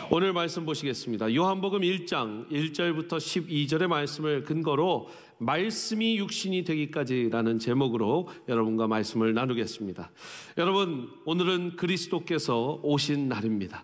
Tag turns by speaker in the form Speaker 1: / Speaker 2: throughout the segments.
Speaker 1: 오늘 말씀 보시겠습니다. 요한복음 1장 1절부터 12절의 말씀을 근거로 말씀이 육신이 되기까지라는 제목으로 여러분과 말씀을 나누겠습니다. 여러분, 오늘은 그리스도께서 오신 날입니다.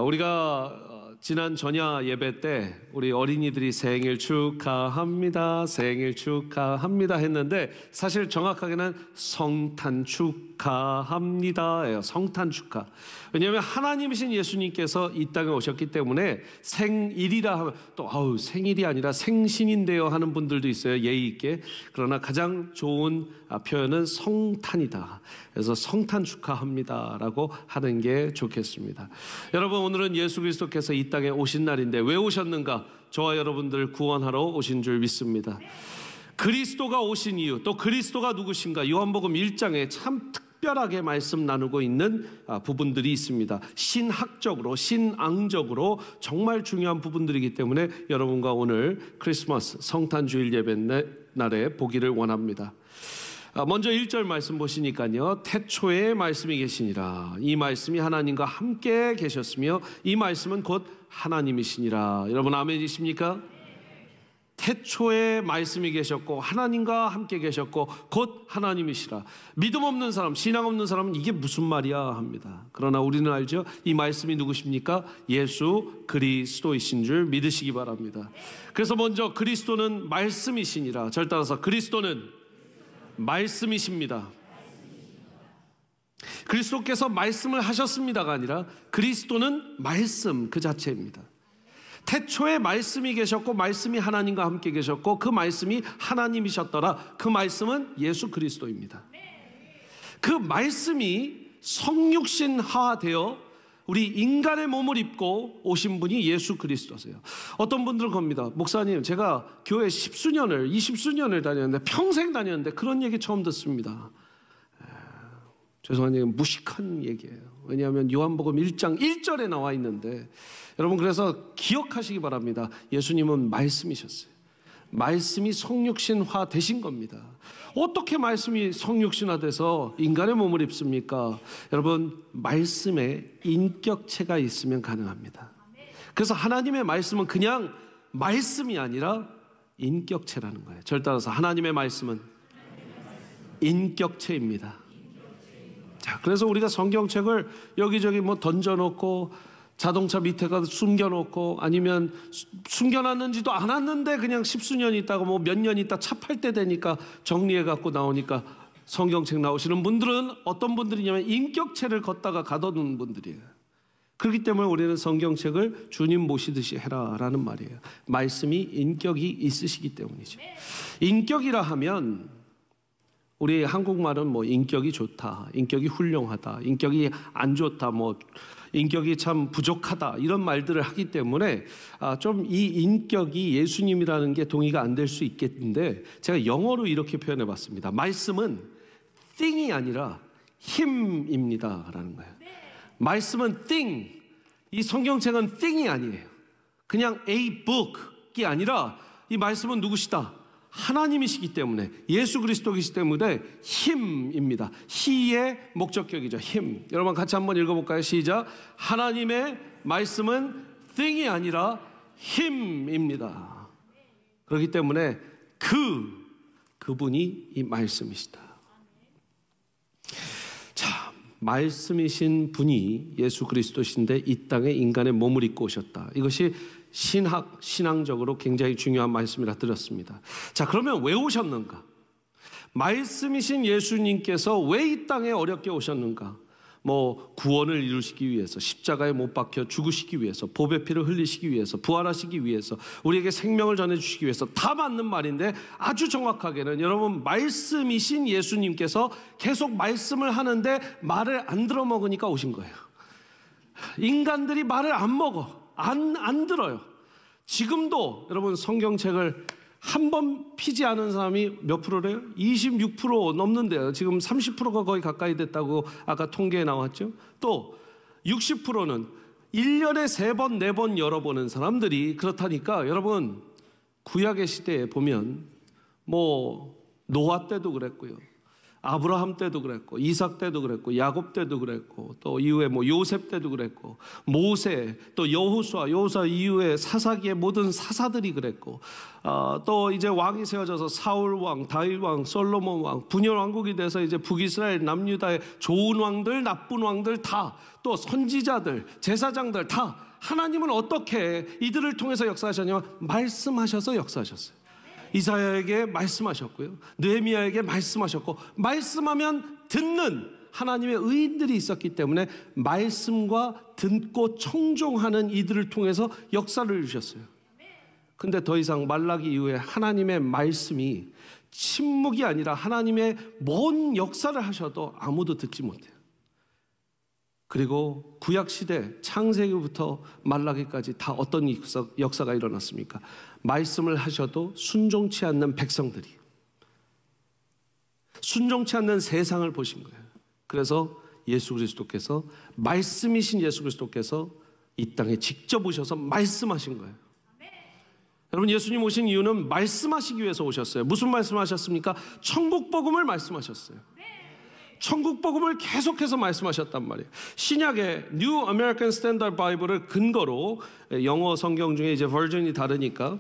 Speaker 1: 우리가 지난 전야 예배 때 우리 어린이들이 생일 축하합니다, 생일 축하합니다 했는데 사실 정확하게는 성탄 축하합니다예요. 성탄 축하. 왜냐하면 하나님이신 예수님께서 이 땅에 오셨기 때문에 생일이라 하면 또 생일이 아니라 생신인데요 하는 분들도 있어요, 예의 있게. 그러나 가장 좋은 표현은 성탄이다. 그래서 성탄 축하합니다라고 하는 게 좋겠습니다. 여러분, 오늘은 예수 그리스도께서 이 땅에 오신 날인데 왜 오셨는가? 저와 여러분들 구원하러 오신 줄 믿습니다. 그리스도가 오신 이유, 또 그리스도가 누구신가? 요한복음 1장에 참 특별하게 말씀 나누고 있는 부분들이 있습니다. 신학적으로, 신앙적으로 정말 중요한 부분들이기 때문에 여러분과 오늘 크리스마스 성탄주일 예배 날에 보기를 원합니다. 먼저 1절 말씀 보시니까요, 태초에 말씀이 계시니라. 이 말씀이 하나님과 함께 계셨으며 이 말씀은 곧 하나님이시니라. 여러분 아멘이십니까? 태초에 말씀이 계셨고 하나님과 함께 계셨고 곧 하나님이시라. 믿음 없는 사람, 신앙 없는 사람은 이게 무슨 말이야 합니다. 그러나 우리는 알죠? 이 말씀이 누구십니까? 예수 그리스도이신 줄 믿으시기 바랍니다. 그래서 먼저 그리스도는 말씀이시니라. 절 따라서 그리스도는 말씀이십니다. 그리스도께서 말씀을 하셨습니다가 아니라 그리스도는 말씀 그 자체입니다. 태초에 말씀이 계셨고 말씀이 하나님과 함께 계셨고 그 말씀이 하나님이셨더라. 그 말씀은 예수 그리스도입니다. 그 말씀이 성육신화되어 우리 인간의 몸을 입고 오신 분이 예수 그리스도세요. 어떤 분들은 겁니다. 목사님, 제가 교회 10수년을 20수년을 다녔는데 평생 다녔는데 그런 얘기 처음 듣습니다. 죄송한 얘기, 무식한 얘기예요. 왜냐하면 요한복음 1장 1절에 나와 있는데, 여러분 그래서 기억하시기 바랍니다. 예수님은 말씀이셨어요. 말씀이 성육신화 되신 겁니다. 어떻게 말씀이 성육신화돼서 인간의 몸을 입습니까? 여러분, 말씀에 인격체가 있으면 가능합니다. 그래서 하나님의 말씀은 그냥 말씀이 아니라 인격체라는 거예요. 절 따라서 하나님의 말씀은 인격체입니다. 자, 그래서 우리가 성경책을 여기저기 던져놓고 자동차 밑에 가서 숨겨놓고 아니면 숨겨놨는지도 않았는데 그냥 10수년 있다가 몇 년 있다 차 팔 때 되니까 정리해갖고 나오니까 성경책 나오시는 분들은 어떤 분들이냐면 인격체를 걷다가 가둬둔 분들이에요. 그렇기 때문에 우리는 성경책을 주님 모시듯이 해라라는 말이에요. 말씀이 인격이 있으시기 때문이죠. 인격이라 하면 우리 한국말은 인격이 좋다, 인격이 훌륭하다, 인격이 안 좋다, 인격이 참 부족하다 이런 말들을 하기 때문에 좀 이 인격이 예수님이라는 게 동의가 안 될 수 있겠는데 제가 영어로 이렇게 표현해 봤습니다. 말씀은 thing이 아니라 힘입니다 라는 거예요. 말씀은 thing, 이 성경책은 thing이 아니에요. 그냥 a book이 아니라 이 말씀은 누구시다? 하나님이시기 때문에, 예수 그리스도이시기 때문에 힘입니다. 희의 목적격이죠. 힘. 여러분 같이 한번 읽어볼까요? 시작. 하나님의 말씀은 thing이 아니라 힘입니다. 그렇기 때문에 그분이 이 말씀이시다. 자, 말씀이신 분이 예수 그리스도신데 이 땅에 인간의 몸을 입고 오셨다. 이것이 신앙적으로 굉장히 중요한 말씀이라 드렸습니다. 자, 그러면 왜 오셨는가? 말씀이신 예수님께서 왜 이 땅에 어렵게 오셨는가? 구원을 이루시기 위해서, 십자가에 못 박혀 죽으시기 위해서, 보배 피를 흘리시기 위해서, 부활하시기 위해서, 우리에게 생명을 전해주시기 위해서, 다 맞는 말인데 아주 정확하게는 여러분, 말씀이신 예수님께서 계속 말씀을 하는데 말을 안 들어먹으니까 오신 거예요. 인간들이 말을 안 먹어. 안 들어요. 지금도 여러분 성경책을 한 번 피지 않은 사람이 몇 프로래요? 26% 넘는데요. 지금 30%가 거의 가까이 됐다고 아까 통계에 나왔죠. 또 60%는 1년에 3번, 4번 열어보는 사람들이 그렇다니까. 여러분, 구약의 시대에 보면 노아 때도 그랬고요. 아브라함 때도 그랬고, 이삭 때도 그랬고, 야곱 때도 그랬고, 또 이후에 요셉 때도 그랬고, 모세, 또 여호수아 이후에 사사기의 모든 사사들이 그랬고, 또 이제 왕이 세워져서 사울 왕, 다윗 왕, 솔로몬 왕, 분열 왕국이 돼서 이제 북이스라엘, 남유다의 좋은 왕들, 나쁜 왕들 다, 또 선지자들, 제사장들 다 하나님은 어떻게 이들을 통해서 역사하셨냐면 말씀하셔서 역사하셨어요. 이사야에게 말씀하셨고요, 느헤미야에게 말씀하셨고, 말씀하면 듣는 하나님의 의인들이 있었기 때문에 말씀과 듣고 청종하는 이들을 통해서 역사를 이루셨어요. 근데 더 이상 말라기 이후에 하나님의 말씀이 침묵이 아니라 하나님의 뭔 역사를 하셔도 아무도 듣지 못해요. 그리고 구약시대 창세기부터 말라기까지 다 어떤 역사가 일어났습니까? 말씀을 하셔도 순종치 않는 백성들이, 순종치 않는 세상을 보신 거예요. 그래서 예수 그리스도께서, 말씀이신 예수 그리스도께서 이 땅에 직접 오셔서 말씀하신 거예요. 여러분, 예수님 오신 이유는 말씀하시기 위해서 오셨어요. 무슨 말씀하셨습니까? 천국 복음을 말씀하셨어요. 천국 복음을 계속해서 말씀하셨단 말이에요. 신약의 New American Standard Bible을 근거로, 영어 성경 중에 이제 버전이 다르니까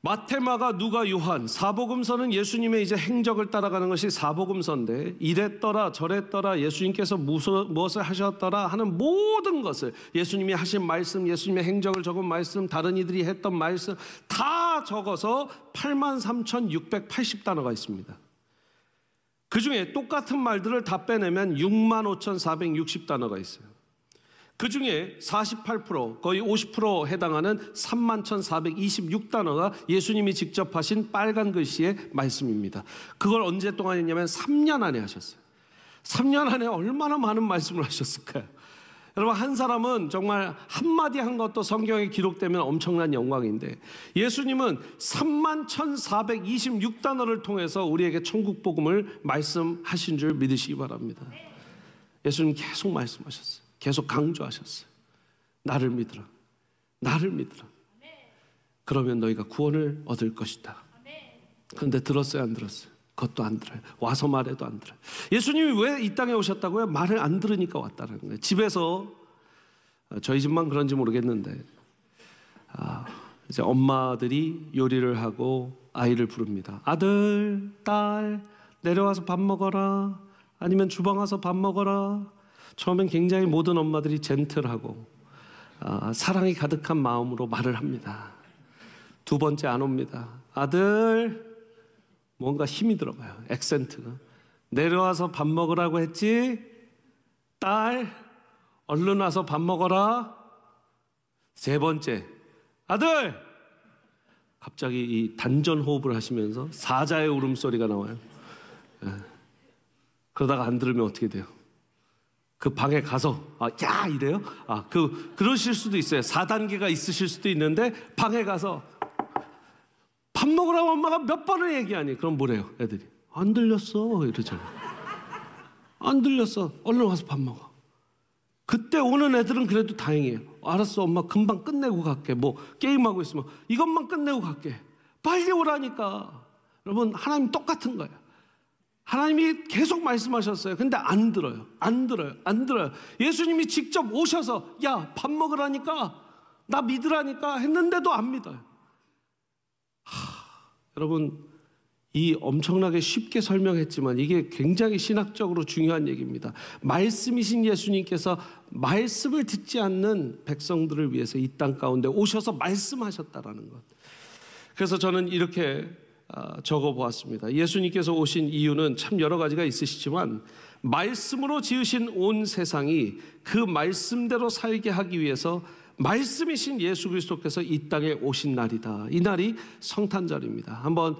Speaker 1: 마태, 마가, 누가, 요한, 사복음서는 예수님의 이제 행적을 따라가는 것이 사복음서인데, 이랬더라 저랬더라, 예수님께서 무엇을 하셨더라 하는 모든 것을, 예수님이 하신 말씀, 예수님의 행적을 적은 말씀, 다른 이들이 했던 말씀 다 적어서 83,680단어가 있습니다. 그 중에 똑같은 말들을 다 빼내면 65,460단어가 있어요. 그 중에 48%, 거의 50% 해당하는 31,426단어가 예수님이 직접 하신 빨간 글씨의 말씀입니다. 그걸 언제 동안 했냐면 3년 안에 하셨어요. 3년 안에 얼마나 많은 말씀을 하셨을까요? 여러분, 한 사람은 정말 한마디 한 것도 성경에 기록되면 엄청난 영광인데, 예수님은 31,426단어를 통해서 우리에게 천국 복음을 말씀하신 줄 믿으시기 바랍니다. 예수님 계속 말씀하셨어요. 계속 강조하셨어요. 나를 믿으라, 나를 믿으라. 그러면 너희가 구원을 얻을 것이다. 그런데 들었어요, 안 들었어요? 그것도 안 들어요. 와서 말해도 안 들어요. 예수님이 왜 이 땅에 오셨다고요? 말을 안 들으니까 왔다는 거예요. 집에서, 저희 집만 그런지 모르겠는데, 이제 엄마들이 요리를 하고 아이를 부릅니다. 아들, 딸, 내려와서 밥 먹어라. 아니면 주방 와서 밥 먹어라. 처음엔 굉장히 모든 엄마들이 젠틀하고 사랑이 가득한 마음으로 말을 합니다. 두 번째 안 옵니다. 아들, 뭔가 힘이 들어가요. 액센트가. 내려와서 밥 먹으라고 했지? 딸, 얼른 와서 밥 먹어라. 세 번째, 아들! 갑자기 이 단전 호흡을 하시면서 사자의 울음소리가 나와요. 그러다가 안 들으면 어떻게 돼요? 그 방에 가서, 야! 이래요? 그러실 수도 있어요. 4단계가 있으실 수도 있는데, 방에 가서 밥 먹으라고 엄마가 몇 번을 얘기하니, 그럼 뭐래요? 애들이 안 들렸어 이러잖아요. 안 들렸어, 얼른 와서 밥 먹어. 그때 오는 애들은 그래도 다행이에요. 알았어, 엄마 금방 끝내고 갈게. 뭐 게임하고 있으면 이것만 끝내고 갈게. 빨리 오라니까. 여러분, 하나님 똑같은 거예요. 하나님이 계속 말씀하셨어요. 근데 안 들어요. 안 들어요. 안 들어요. 예수님이 직접 오셔서 야, 밥 먹으라니까, 나 믿으라니까 했는데도 안 믿어요. 여러분, 이 엄청나게 쉽게 설명했지만 이게 굉장히 신학적으로 중요한 얘기입니다. 말씀이신 예수님께서 말씀을 듣지 않는 백성들을 위해서 이 땅 가운데 오셔서 말씀하셨다라는 것. 그래서 저는 이렇게 적어보았습니다. 예수님께서 오신 이유는 참 여러 가지가 있으시지만, 말씀으로 지으신 온 세상이 그 말씀대로 살게 하기 위해서 말씀이신 예수 그리스도께서 이 땅에 오신 날이다. 이 날이 성탄절입니다. 한번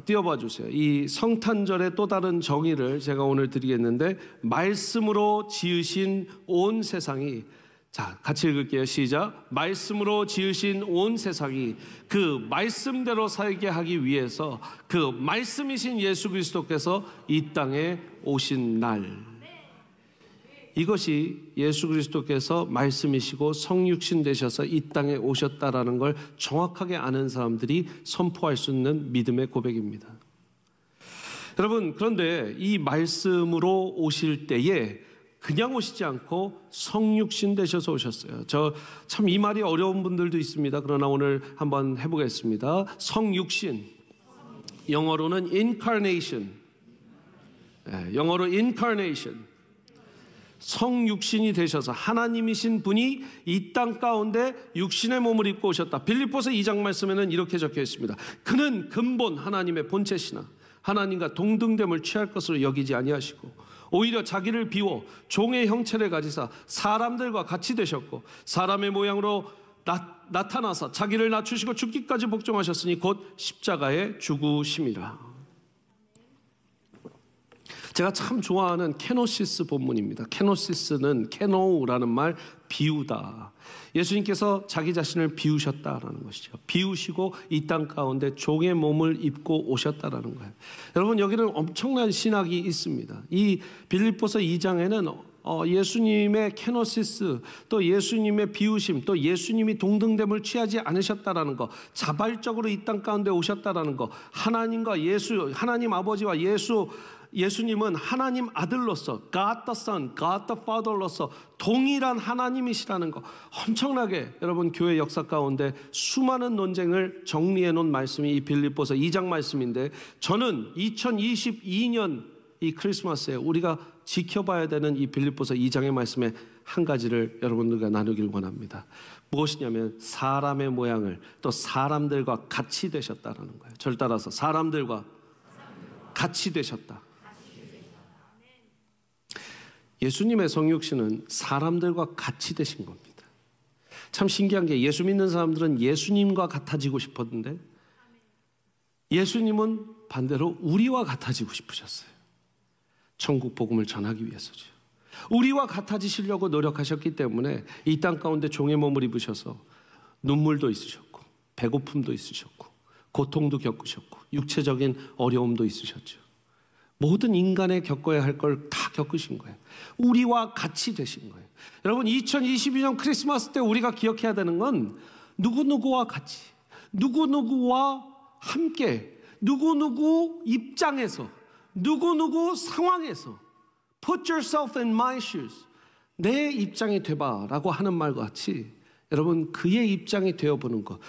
Speaker 1: 띄워봐 주세요. 이 성탄절의 또 다른 정의를 제가 오늘 드리겠는데, 말씀으로 지으신 온 세상이, 자, 같이 읽을게요. 시작. 말씀으로 지으신 온 세상이 그 말씀대로 살게 하기 위해서 그 말씀이신 예수 그리스도께서 이 땅에 오신 날, 이것이 예수 그리스도께서 말씀이시고 성육신 되셔서 이 땅에 오셨다라는 걸 정확하게 아는 사람들이 선포할 수 있는 믿음의 고백입니다. 여러분, 그런데 이 말씀으로 오실 때에 그냥 오시지 않고 성육신 되셔서 오셨어요. 저 참 이 말이 어려운 분들도 있습니다. 그러나 오늘 한번 해보겠습니다. 성육신, 영어로는 incarnation, 영어로 incarnation. 성육신이 되셔서 하나님이신 분이 이 땅 가운데 육신의 몸을 입고 오셨다. 빌립보서 2장 말씀에는 이렇게 적혀 있습니다. 그는 근본 하나님의 본체시나 하나님과 동등됨을 취할 것으로 여기지 아니하시고 오히려 자기를 비워 종의 형체를 가지사 사람들과 같이 되셨고 사람의 모양으로 나타나서 자기를 낮추시고 죽기까지 복종하셨으니 곧 십자가에 죽으심이라. 제가 참 좋아하는 케노시스 본문입니다. 케노시스는 케노우라는 말, 비우다. 예수님께서 자기 자신을 비우셨다라는 것이죠. 비우시고 이 땅 가운데 종의 몸을 입고 오셨다라는 거예요. 여러분, 여기는 엄청난 신학이 있습니다. 이 빌립보서 2장에는 예수님의 케노시스, 또 예수님의 비우심, 또 예수님이 동등됨을 취하지 않으셨다라는 거, 자발적으로 이 땅 가운데 오셨다라는 거, 하나님과 예수, 하나님 아버지와 예수님은 하나님 아들로서 God the Son, God the Father로서 동일한 하나님이시라는 거, 엄청나게 여러분 교회 역사 가운데 수많은 논쟁을 정리해 놓은 말씀이 이 빌립보서 2장 말씀인데, 저는 2022년 이 크리스마스에 우리가 지켜봐야 되는 이 빌립보서 2장의 말씀에 한 가지를 여러분들과 나누길 원합니다. 무엇이냐면 사람의 모양을 또 사람들과 같이 되셨다는 거예요. 저를 따라서 사람들과 같이 되셨다. 예수님의 성육신은 사람들과 같이 되신 겁니다. 참 신기한 게 예수 믿는 사람들은 예수님과 같아지고 싶었는데 예수님은 반대로 우리와 같아지고 싶으셨어요. 천국 복음을 전하기 위해서죠. 우리와 같아지시려고 노력하셨기 때문에 이 땅 가운데 종의 몸을 입으셔서 눈물도 있으셨고 배고픔도 있으셨고 고통도 겪으셨고 육체적인 어려움도 있으셨죠. 모든 인간의 겪어야 할 걸 다 겪으신 거예요. 우리와 같이 되신 거예요. 여러분, 2022년 크리스마스 때 우리가 기억해야 되는 건 누구누구와 같이, 누구누구와 함께, 누구누구 입장에서, 누구누구 상황에서 Put yourself in my shoes. 내 입장이 돼봐라고 하는 말과 같이 여러분 그의 입장이 되어보는 것,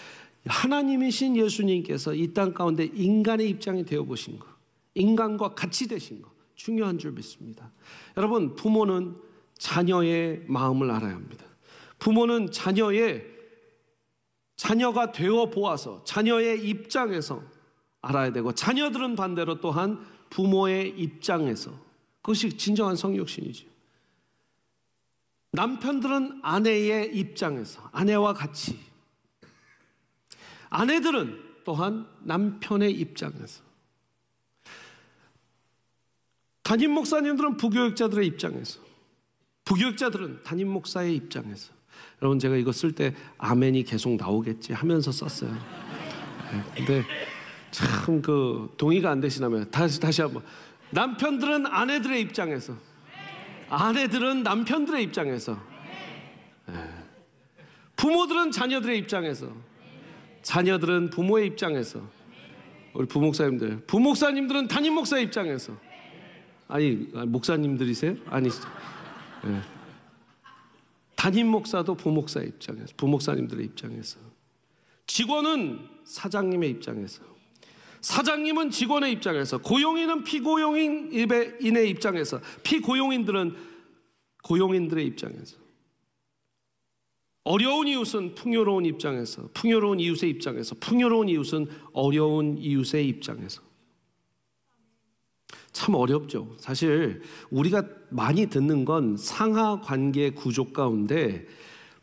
Speaker 1: 하나님이신 예수님께서 이 땅 가운데 인간의 입장이 되어보신 것, 인간과 같이 되신 것 중요한 줄 믿습니다. 여러분, 부모는 자녀의 마음을 알아야 합니다. 부모는 자녀가 되어 보아서 자녀의 입장에서 알아야 되고, 자녀들은 반대로 또한 부모의 입장에서, 그것이 진정한 성육신이죠. 남편들은 아내의 입장에서 아내와 같이, 아내들은 또한 남편의 입장에서, 담임 목사님들은 부교육자들의 입장에서, 부교육자들은 담임 목사의 입장에서. 여러분, 제가 이거 쓸 때 아멘이 계속 나오겠지 하면서 썼어요. 근데 참 동의가 안 되시나봐요. 다시 한번. 남편들은 아내들의 입장에서, 아내들은 남편들의 입장에서, 부모들은 자녀들의 입장에서, 자녀들은 부모의 입장에서, 우리 부목사님들, 부목사님들은 담임 목사의 입장에서. 아니, 목사님들이세요? 아니시죠? 담임 목사도 부목사의 입장에서, 부목사님들의 입장에서, 직원은 사장님의 입장에서, 사장님은 직원의 입장에서, 고용인은 피고용인의 입장에서, 피고용인들은 고용인들의 입장에서, 어려운 이웃은 풍요로운 입장에서, 풍요로운 이웃의 입장에서, 풍요로운 이웃은 어려운 이웃의 입장에서. 참 어렵죠. 사실 우리가 많이 듣는 건 상하 관계 구조 가운데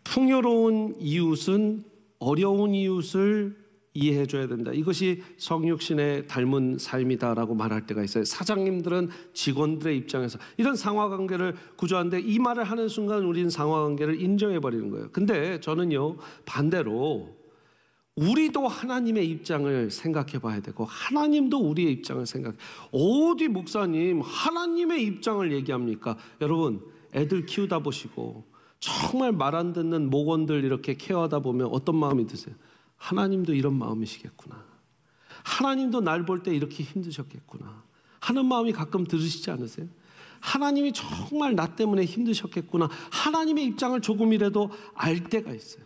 Speaker 1: 풍요로운 이웃은 어려운 이웃을 이해해 줘야 된다. 이것이 성육신의 닮은 삶이다라고 말할 때가 있어요. 사장님들은 직원들의 입장에서 이런 상하관계를 구조하는데, 이 말을 하는 순간 우리는 상하관계를 인정해 버리는 거예요. 근데 저는요, 반대로 우리도 하나님의 입장을 생각해 봐야 되고, 하나님도 우리의 입장을 생각해. 어디 목사님 하나님의 입장을 얘기합니까? 여러분, 애들 키우다 보시고 정말 말 안 듣는 목원들 이렇게 케어하다 보면 어떤 마음이 드세요? 하나님도 이런 마음이시겠구나. 하나님도 날 볼 때 이렇게 힘드셨겠구나. 하는 마음이 가끔 들으시지 않으세요? 하나님이 정말 나 때문에 힘드셨겠구나. 하나님의 입장을 조금이라도 알 때가 있어요.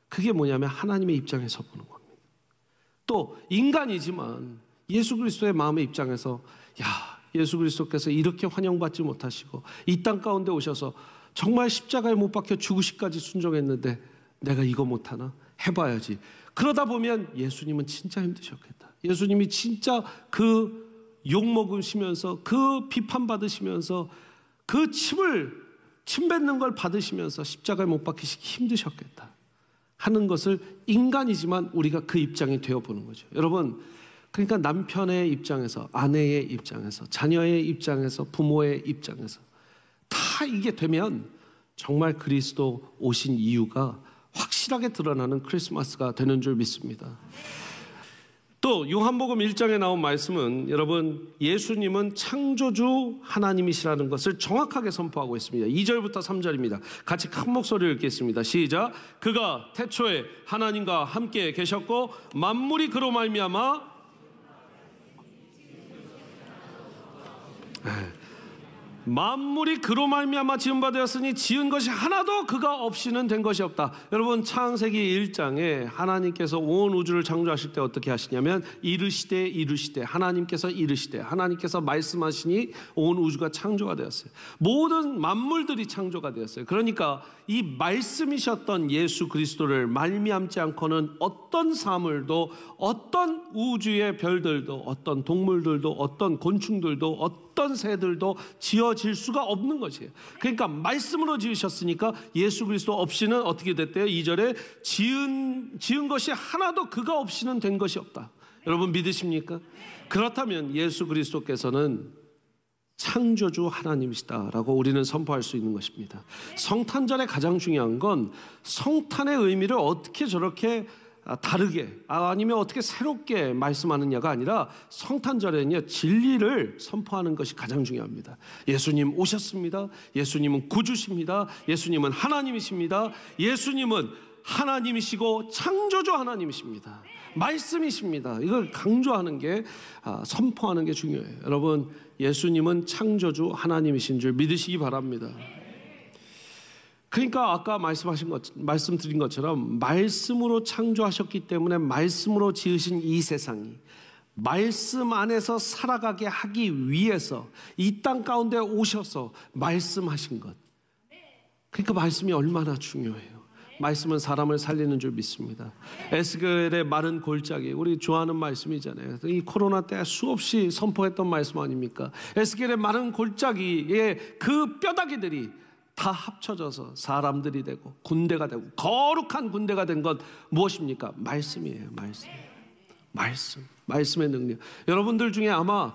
Speaker 1: 그게 뭐냐면 하나님의 입장에서 보는 겁니다. 또 인간이지만 예수 그리스도의 마음의 입장에서 예수 그리스도께서 이렇게 환영받지 못하시고 이 땅 가운데 오셔서 정말 십자가에 못 박혀 죽으시까지 순종했는데 내가 이거 못하나? 해봐야지. 그러다 보면 예수님은 진짜 힘드셨겠다. 예수님이 진짜 그 욕먹으시면서 그 비판받으시면서 그 침 뱉는 걸 받으시면서 십자가에 못 박히시기 힘드셨겠다 하는 것을 인간이지만 우리가 그 입장이 되어보는 거죠. 여러분, 그러니까 남편의 입장에서, 아내의 입장에서, 자녀의 입장에서, 부모의 입장에서 다 이게 되면 정말 그리스도 오신 이유가 확실하게 드러나는 크리스마스가 되는 줄 믿습니다. 또 요한복음 1장에 나온 말씀은 여러분, 예수님은 창조주 하나님이시라는 것을 정확하게 선포하고 있습니다. 2절부터 3절입니다. 같이 큰 목소리를 읽겠습니다. 시작. 그가 태초에 하나님과 함께 계셨고 만물이 그로 말미암아 만물이 그로 말미암아 지은 바 되었으니 지은 것이 하나도 그가 없이는 된 것이 없다. 여러분, 창세기 1장에 하나님께서 온 우주를 창조하실 때 어떻게 하시냐면 이르시되 하나님께서 이르시되 하나님께서 말씀하시니 온 우주가 창조가 되었어요. 모든 만물들이 창조가 되었어요. 그러니까 이 말씀이셨던 예수 그리스도를 말미암지 않고는 어떤 사물도, 어떤 우주의 별들도, 어떤 동물들도, 어떤 곤충들도, 어떤 새들도 지어질 수가 없는 것이에요. 그러니까 말씀으로 지으셨으니까 예수 그리스도 없이는 어떻게 됐대요? 2절에 지은 것이 하나도 그가 없이는 된 것이 없다. 여러분 믿으십니까? 그렇다면 예수 그리스도께서는 창조주 하나님이시다라고 우리는 선포할 수 있는 것입니다. 성탄절에 가장 중요한 건 성탄의 의미를 어떻게 저렇게 다르게 아니면 어떻게 새롭게 말씀하느냐가 아니라 성탄절에는요, 진리를 선포하는 것이 가장 중요합니다. 예수님 오셨습니다. 예수님은 구주십니다. 예수님은 하나님이십니다. 예수님은 하나님이시고 창조주 하나님이십니다. 말씀이십니다. 이걸 강조하는 게, 선포하는 게 중요해요. 여러분, 예수님은 창조주 하나님이신 줄 믿으시기 바랍니다. 그러니까 아까 말씀드린 것처럼 말씀으로 창조하셨기 때문에 말씀으로 지으신 이 세상이 말씀 안에서 살아가게 하기 위해서 이 땅 가운데 오셔서 말씀하신 것. 그러니까 말씀이 얼마나 중요해요. 말씀은 사람을 살리는 줄 믿습니다. 에스겔의 마른 골짜기, 우리 좋아하는 말씀이잖아요. 이 코로나 때 수없이 선포했던 말씀 아닙니까? 에스겔의 마른 골짜기에 그 뼈다귀들이 다 합쳐져서 사람들이 되고 군대가 되고 거룩한 군대가 된 것 무엇입니까? 말씀이에요. 말씀의 능력. 여러분들 중에 아마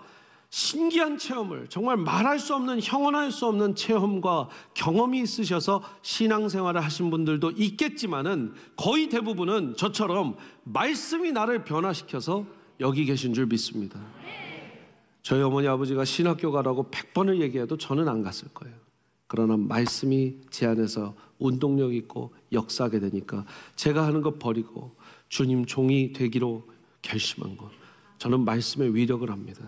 Speaker 1: 신기한 체험을, 정말 말할 수 없는, 형언할 수 없는 체험과 경험이 있으셔서 신앙생활을 하신 분들도 있겠지만은 거의 대부분은 저처럼 말씀이 나를 변화시켜서 여기 계신 줄 믿습니다. 저희 어머니 아버지가 신학교 가라고 100번을 얘기해도 저는 안 갔을 거예요. 그러나 말씀이 제 안에서 운동력 있고 역사하게 되니까 제가 하는 것 버리고 주님 종이 되기로 결심한 것, 저는 말씀의 위력을 합니다.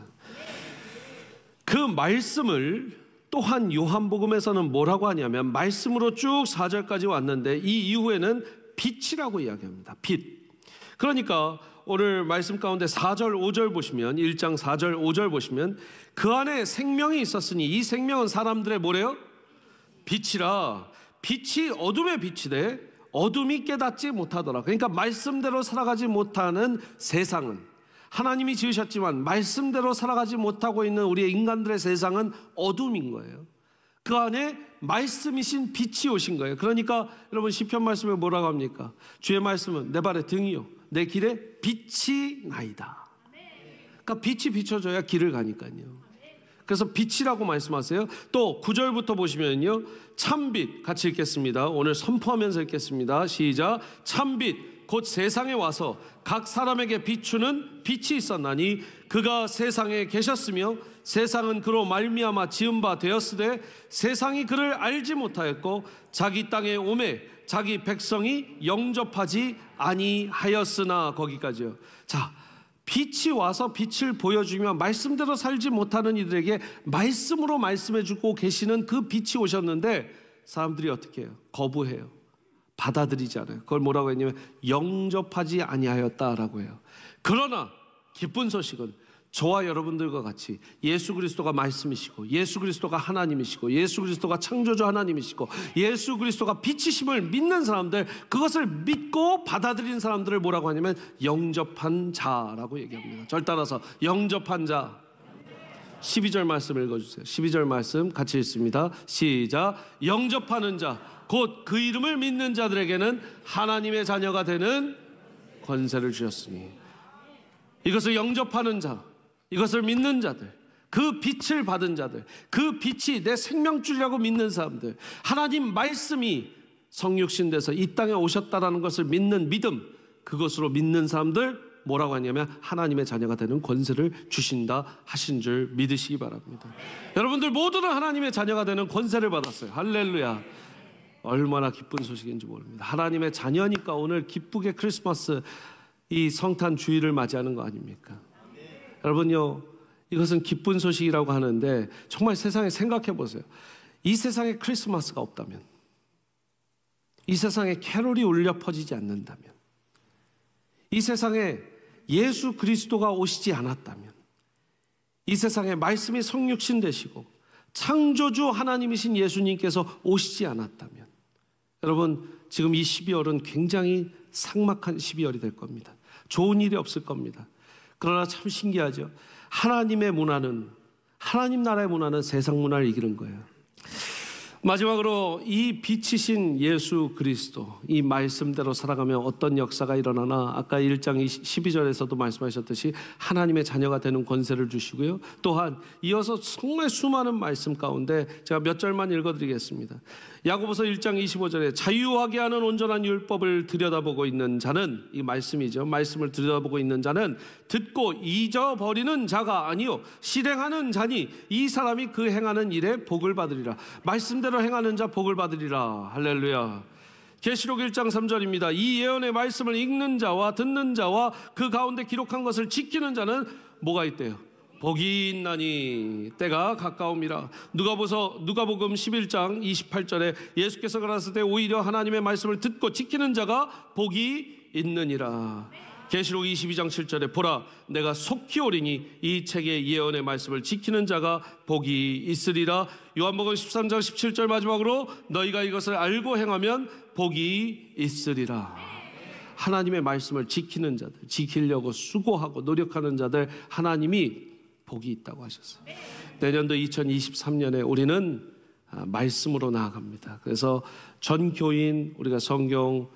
Speaker 1: 그 말씀을 또한 요한복음에서는 뭐라고 하냐면, 말씀으로 쭉 4절까지 왔는데 이 이후에는 빛이라고 이야기합니다. 빛. 그러니까 오늘 말씀 가운데 4절 5절 보시면, 1장 4절 5절 보시면, 그 안에 생명이 있었으니 이 생명은 사람들의 뭐래요? 빛이라. 빛이 어둠의 빛이되 어둠이 깨닫지 못하더라. 그러니까 말씀대로 살아가지 못하는 세상은, 하나님이 지으셨지만 말씀대로 살아가지 못하고 있는 우리의 인간들의 세상은 어둠인 거예요. 그 안에 말씀이신 빛이 오신 거예요. 그러니까 여러분, 시편 말씀에 뭐라고 합니까? 주의 말씀은 내 발의 등이요 내 길에 빛이 나이다. 그러니까 빛이 비춰져야 길을 가니까요. 그래서 빛이라고 말씀하세요. 또 9절부터 보시면요, 참빛 같이 읽겠습니다. 오늘 선포하면서 읽겠습니다. 시작. 참빛 곧 세상에 와서 각 사람에게 비추는 빛이 있었나니 그가 세상에 계셨으며 세상은 그로 말미암아 지은 바 되었으되 세상이 그를 알지 못하였고 자기 땅에 오매 자기 백성이 영접하지 아니하였으나. 거기까지요. 자, 빛이 와서 빛을 보여주며 말씀대로 살지 못하는 이들에게 말씀으로 말씀해주고 계시는 그 빛이 오셨는데 사람들이 어떻게 해요? 거부해요. 받아들이지 않아요. 그걸 뭐라고 했냐면 영접하지 아니하였다라고 해요. 그러나 기쁜 소식은 저와 여러분들과 같이 예수 그리스도가 말씀이시고 예수 그리스도가 하나님이시고 예수 그리스도가 창조주 하나님이시고 예수 그리스도가 빛이심을 믿는 사람들, 그것을 믿고 받아들인 사람들을 뭐라고 하냐면 영접한 자라고 얘기합니다. 절 따라서 영접한 자. 12절 말씀 읽어주세요. 12절 말씀 같이 읽습니다. 시작. 영접하는 자 곧 그 이름을 믿는 자들에게는 하나님의 자녀가 되는 권세를 주셨으니. 이것을 영접하는 자, 이것을 믿는 자들, 그 빛을 받은 자들, 그 빛이 내 생명줄이라고 믿는 사람들, 하나님 말씀이 성육신 돼서 이 땅에 오셨다라는 것을 믿는 믿음, 그것으로 믿는 사람들 뭐라고 하냐면 하나님의 자녀가 되는 권세를 주신다 하신 줄 믿으시기 바랍니다. 여러분들 모두는 하나님의 자녀가 되는 권세를 받았어요. 할렐루야. 얼마나 기쁜 소식인지 모릅니다. 하나님의 자녀니까 오늘 기쁘게 크리스마스 이 성탄 주일을 맞이하는 거 아닙니까? 여러분요, 이것은 기쁜 소식이라고 하는데 정말 세상에 생각해 보세요. 이 세상에 크리스마스가 없다면, 이 세상에 캐롤이 울려 퍼지지 않는다면, 이 세상에 예수 그리스도가 오시지 않았다면, 이 세상에 말씀이 성육신 되시고 창조주 하나님이신 예수님께서 오시지 않았다면, 여러분 지금 이 12월은 굉장히 삭막한 12월이 될 겁니다. 좋은 일이 없을 겁니다. 그러나 참 신기하죠. 하나님의 문화는, 하나님 나라의 문화는 세상 문화를 이기는 거예요. 마지막으로 이 빛이신 예수 그리스도, 이 말씀대로 살아가면 어떤 역사가 일어나나, 아까 1장 12절에서도 말씀하셨듯이 하나님의 자녀가 되는 권세를 주시고요. 또한 이어서 정말 수많은 말씀 가운데 제가 몇 절만 읽어드리겠습니다. 야고보서 1장 25절에 자유하게 하는 온전한 율법을 들여다보고 있는 자는, 이 말씀이죠. 말씀을 들여다보고 있는 자는 듣고 잊어버리는 자가 아니요 실행하는 자니 이 사람이 그 행하는 일에 복을 받으리라. 말씀대로 행하는 자 복을 받으리라. 할렐루야. 계시록 1장 3절입니다. 이 예언의 말씀을 읽는 자와 듣는 자와 그 가운데 기록한 것을 지키는 자는 뭐가 있대요? 복이 있나니 때가 가까움이라. 누가복음 11장 28절에 예수께서 가라사대 오히려 하나님의 말씀을 듣고 지키는 자가 복이 있느니라. 계시록 22장 7절에 보라 내가 속히 오리니 이 책의 예언의 말씀을 지키는 자가 복이 있으리라. 요한복음 13장 17절 마지막으로 너희가 이것을 알고 행하면 복이 있으리라. 하나님의 말씀을 지키는 자들, 지키려고 수고하고 노력하는 자들, 하나님이 복이 있다고 하셨어요. 내년도 2023년에 우리는 말씀으로 나아갑니다. 그래서 전 교인 우리가 성경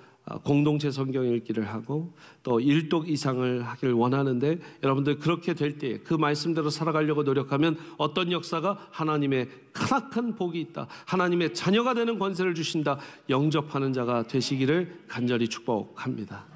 Speaker 1: 공동체 성경 읽기를 하고 또 1독 이상을 하기를 원하는데, 여러분들 그렇게 될 때 그 말씀대로 살아가려고 노력하면 어떤 역사가, 하나님의 크나큰 복이 있다, 하나님의 자녀가 되는 권세를 주신다, 영접하는 자가 되시기를 간절히 축복합니다.